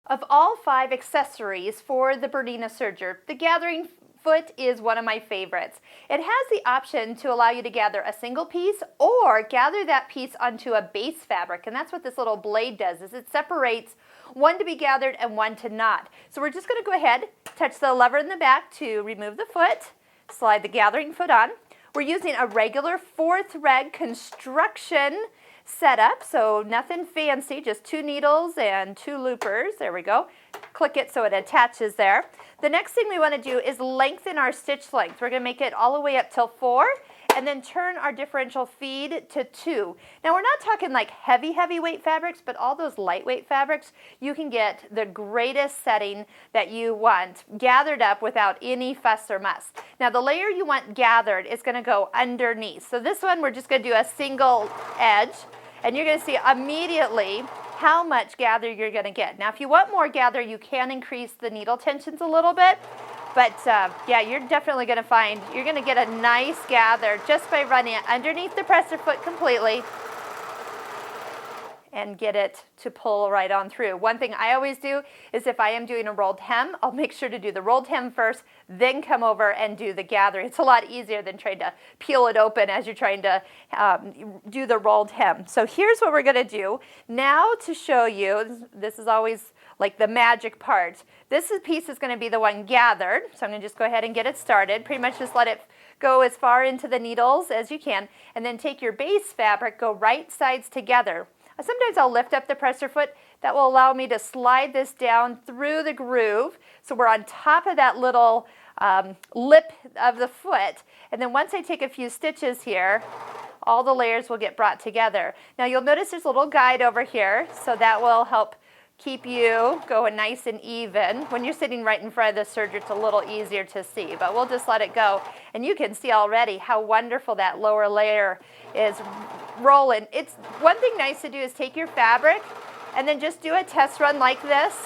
Of all 5 accessories for the Bernina Serger, the gathering foot is one of my favorites. It has the option to allow you to gather a single piece or gather that piece onto a base fabric, and that's what this little blade does, is it separates one to be gathered and one to not. So we're just going to go ahead, touch the lever in the back to remove the foot, slide the gathering foot on. We're using a regular 4-thread construction setup, so nothing fancy, just 2 needles and 2 loopers. There we go. Click it so it attaches there. The next thing we want to do is lengthen our stitch length. We're going to make it all the way up till 4 and then turn our differential feed to 2. Now we're not talking like heavyweight fabrics, but all those lightweight fabrics, you can get the greatest setting that you want gathered up without any fuss or muss. Now the layer you want gathered is going to go underneath. So this one we're just going to do a single edge, and you're going to see immediately how much gather you're going to get. Now if you want more gather, you can increase the needle tensions a little bit. But yeah, you're definitely going to find you're going to get a nice gather just by running it underneath the presser foot completely and get it to pull right on through. One thing I always do is if I am doing a rolled hem, I'll make sure to do the rolled hem first, then come over and do the gathering. It's a lot easier than trying to peel it open as you're trying to do the rolled hem. So here's what we're going to do. Now to show you, this is always like the magic part. This piece is going to be the one gathered, so I'm going to just go ahead and get it started. Pretty much just let it go as far into the needles as you can, and then take your base fabric, go right sides together. Sometimes I'll lift up the presser foot. That will allow me to slide this down through the groove, so we're on top of that little lip of the foot, and then once I take a few stitches here, all the layers will get brought together. Now you'll notice there's a little guide over here, so that will help keep you going nice and even. When you're sitting right in front of the serger, it's a little easier to see, but we'll just let it go. And you can see already how wonderful that lower layer is rolling. It's one thing nice to do is take your fabric and then just do a test run like this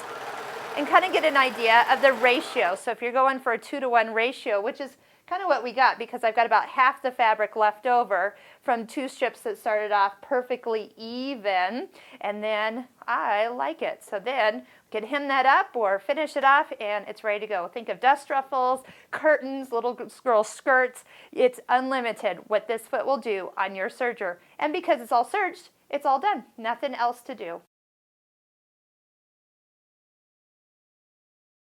and kind of get an idea of the ratio. So if you're going for a 2-to-1 ratio, which is kind of what we got, because I've got about half the fabric left over from 2 strips that started off perfectly even, and then I like it. So then we can hem that up or finish it off and it's ready to go. Think of dust ruffles, curtains, little girl skirts. It's unlimited what this foot will do on your serger. And because it's all serged, it's all done. Nothing else to do.